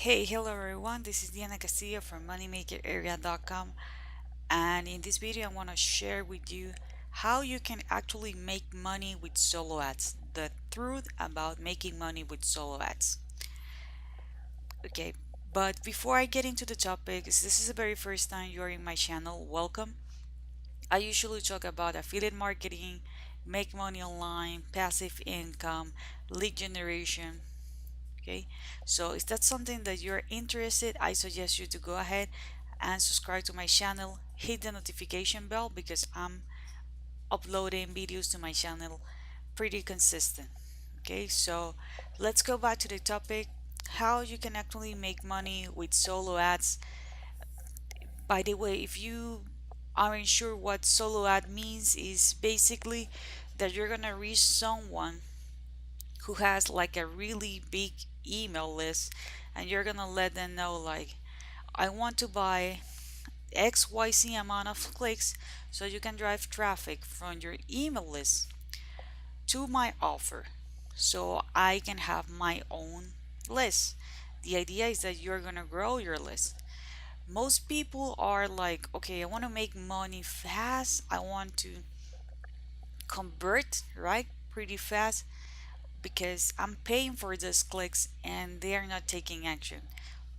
Hey, hello everyone. This is Diana Castillo from moneymakerarea.com, and in this video I want to share with you how you can actually make money with solo ads. The truth about making money with solo ads. Okay, but before I get into the topic, if this is the very first time you're in my channel, welcome. I usually talk about affiliate marketing, make money online, passive income, lead generation. Okay, so if that's something that you're interested, I suggest you to go ahead and subscribe to my channel, hit the notification bell because I'm uploading videos to my channel pretty consistent. Okay, so let's go back to the topic, how you can actually make money with solo ads. By the way, if you aren't sure what solo ad means, is basically that you're gonna reach someone who has like a really big email list, and you're gonna let them know like, I want to buy XYZ amount of clicks so you can drive traffic from your email list to my offer so I can have my own list. The idea is that you're gonna grow your list. Most people are like, okay, I want to make money fast, I want to convert right pretty fast because I'm paying for those clicks and they are not taking action.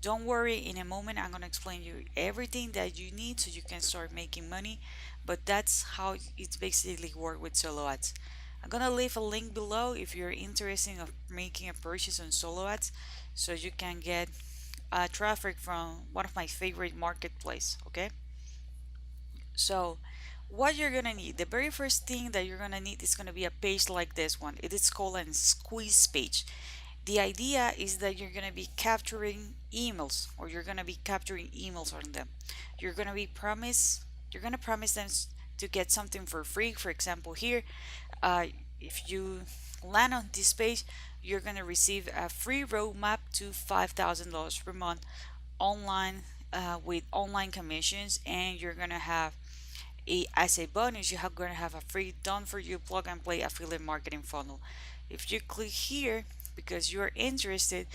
Don't worry, in a moment I'm going to explain you everything that you need so you can start making money, but that's how it's basically work with solo ads. I'm going to leave a link below if you're interested in making a purchase on solo ads so you can get traffic from one of my favorite marketplace, okay? So what you're gonna need, the very first thing that you're gonna need is gonna be a page like this one. It is called a squeeze page. The idea is that you're gonna be capturing emails, or you're gonna be capturing emails on them. You're gonna be promise you're gonna promise them to get something for free. For example, here, uh, if you land on this page, you're gonna receive a free roadmap to $5,000 per month online, with online commissions, and you're gonna have as a bonus, you're going to have a free done for you plug and play affiliate marketing funnel. If you click here because you're interested,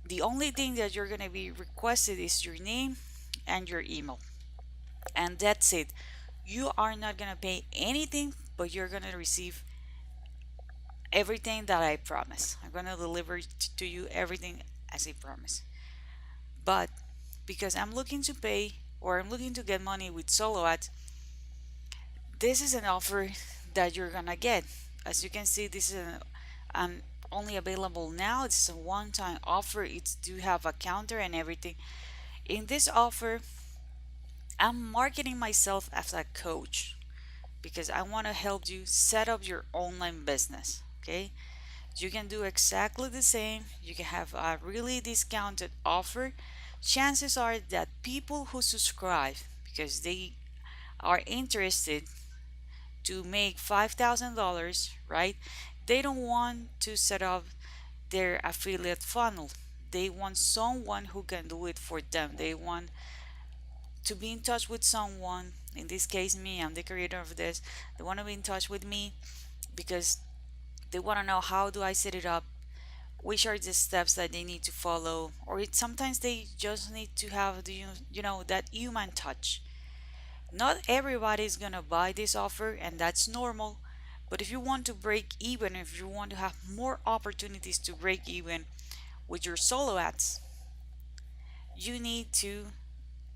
the only thing that you're going to be requested is your name and your email, and that's it. You are not going to pay anything, but you're going to receive everything that I promise. I'm going to deliver to you everything as a promise. But because I'm looking to pay, or I'm looking to get money with solo ads, this is an offer that you're gonna get. As you can see, this is only available now. It's a one-time offer. It's do have a counter and everything. In this offer, I'm marketing myself as a coach because I want to help you set up your online business. Okay, you can do exactly the same. You can have a really discounted offer. Chances are that people who subscribe because they are interested to make $5,000, right? They don't want to set up their affiliate funnel. They want someone who can do it for them. They want to be in touch with someone, in this case me, I'm the creator of this. They want to be in touch with me because they want to know how do I set it up, which are the steps that they need to follow, or sometimes they just need to have the that human touch. Not everybody is gonna buy this offer, and that's normal. But if you want to break even, if you want to have more opportunities to break even with your solo ads, you need to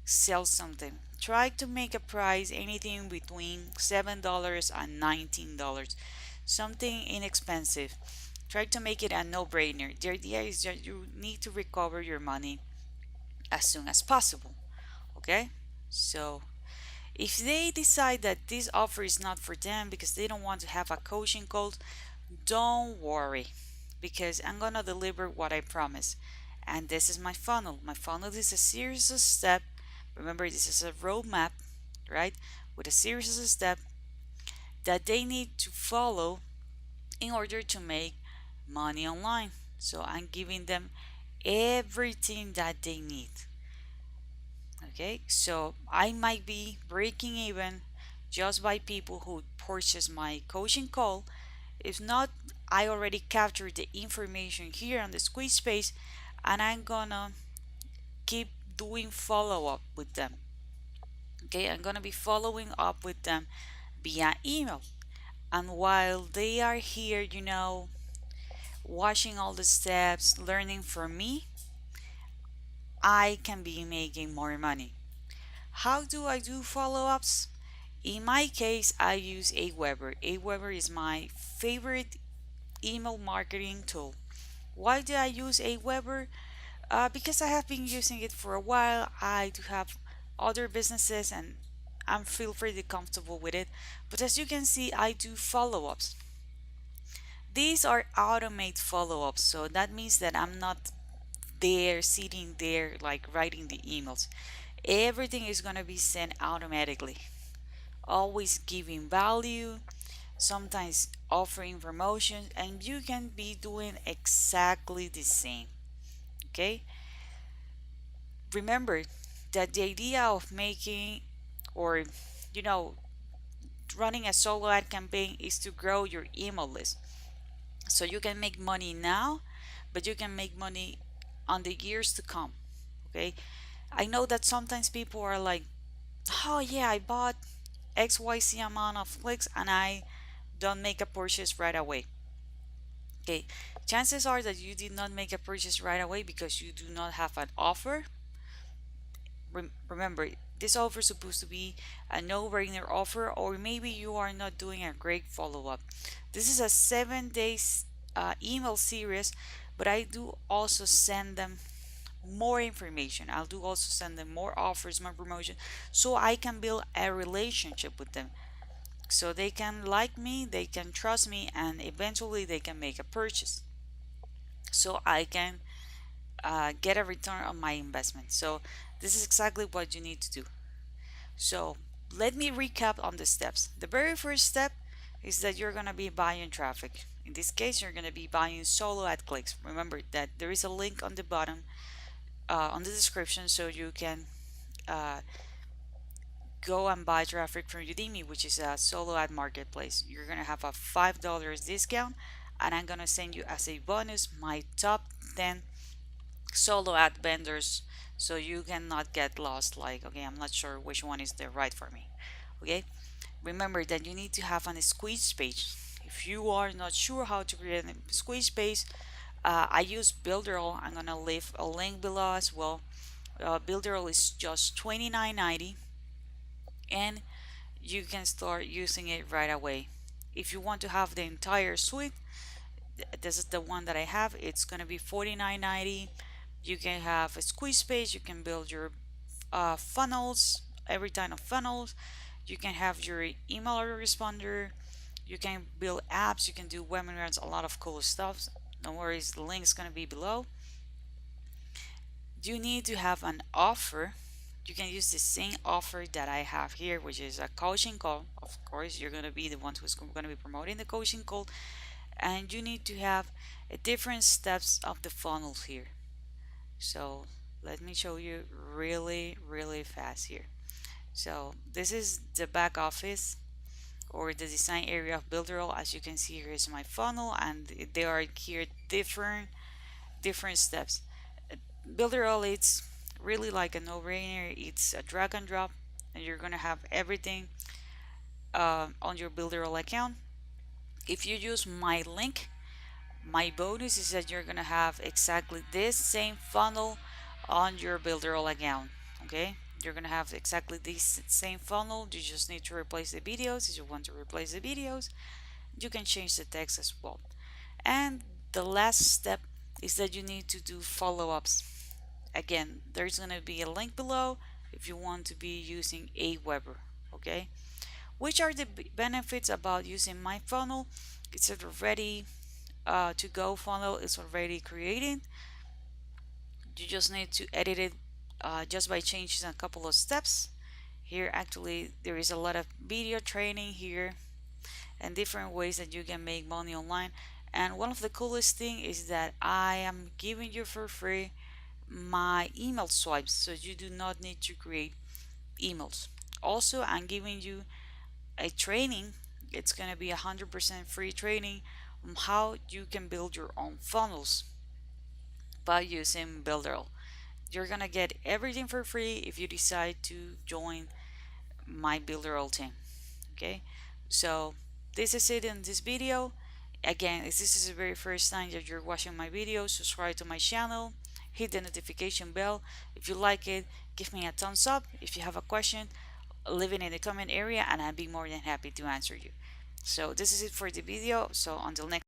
sell something. Try to make a price anything between $7 and $19. Something inexpensive. Try to make it a no-brainer. The idea is that you need to recover your money as soon as possible. Okay? So if they decide that this offer is not for them because they don't want to have a coaching call, don't worry because I'm gonna deliver what I promise. And this is my funnel. My funnel is a series of steps. Remember, this is a roadmap, right? With a series of steps that they need to follow in order to make money online. So I'm giving them everything that they need. Okay, so I might be breaking even just by people who purchase my coaching call. If not, I already captured the information here on the squeeze space, and I'm gonna keep doing follow up with them. Okay, I'm gonna be following up with them via email. And while they are here, watching all the steps, learning from me, I can be making more money. How do I do follow ups? In my case, I use Aweber. Aweber is my favorite email marketing tool. Why do I use Aweber? Because I have been using it for a while. I do have other businesses and I feel pretty comfortable with it. But as you can see, I do follow ups. These are automate follow ups, so that means that I'm not there sitting there like writing the emails. Everything is going to be sent automatically. Always giving value, sometimes offering promotions, and you can be doing exactly the same. Okay, remember that the idea of making or you know running a solo ad campaign is to grow your email list so you can make money now, but you can make money on the years to come. Okay, I know that sometimes people are like, oh yeah, I bought XYZ amount of clicks and I don't make a purchase right away. Okay, chances are that you did not make a purchase right away because you do not have an offer. Remember, this offer is supposed to be a no-brainer offer, or maybe you are not doing a great follow-up. This is a 7 days email series, but I do also send them more information. I'll do also send them more offers, more promotion, so I can build a relationship with them. So they can like me, they can trust me, and eventually they can make a purchase. So I can get a return on my investment. So this is exactly what you need to do. So let me recap on the steps. The very first step is that you're going to be buying traffic. In this case, you're going to be buying solo ad clicks. Remember that there is a link on the bottom on the description so you can uh, go and buy traffic from UDIMI, which is a solo ad marketplace. You're going to have a $5 discount, and I'm going to send you as a bonus my top 10 solo ad vendors so you cannot get lost like, okay, I'm not sure which one is the right for me. Okay, remember that you need to have a squeeze page. If you are not sure how to create a squeeze page, I use Builderall. I'm gonna leave a link below as well. Builderall is just $29.90 and you can start using it right away. If you want to have the entire suite, this is the one that I have. It's gonna be $49.90. You can have a squeeze page. You can build your funnels, every kind of funnels. You can have your email autoresponder. You can build apps. You can do webinars. A lot of cool stuff. No worries. The link is gonna be below. You need to have an offer. You can use the same offer that I have here, which is a coaching call. Of course, you're gonna be the one who's gonna be promoting the coaching call, and you need to have a different steps of the funnels here. So let me show you really fast here. So this is the back office or the design area of Builderall. As you can see, here is my funnel, and there are here different steps. Builderall, it's really like a no-brainer. It's a drag and drop, and you're gonna have everything on your Builderall account. If you use my link, my bonus is that you're gonna have exactly this same funnel on your Builderall account. Okay, you're gonna have exactly this same funnel. You just need to replace the videos. If you want to replace the videos, you can change the text as well. And the last step is that you need to do follow-ups. Again, there's gonna be a link below if you want to be using Aweber. Okay, which are the benefits about using my funnel? It's already to go funnel is already created. You just need to edit it just by changing a couple of steps. Here actually there is a lot of video training here and different ways that you can make money online. And one of the coolest thing is that I am giving you for free my email swipes, so you do not need to create emails. Also, I'm giving you a training. It's going to be 100% free training on how you can build your own funnels by using Builderall. You're gonna get everything for free if you decide to join my Builderall team. Okay, so this is it in this video. Again, if this is the very first time that you're watching my video, subscribe to my channel, hit the notification bell. If you like it, give me a thumbs up. If you have a question, leave it in the comment area and I'll be more than happy to answer you. So this is it for the video. So until next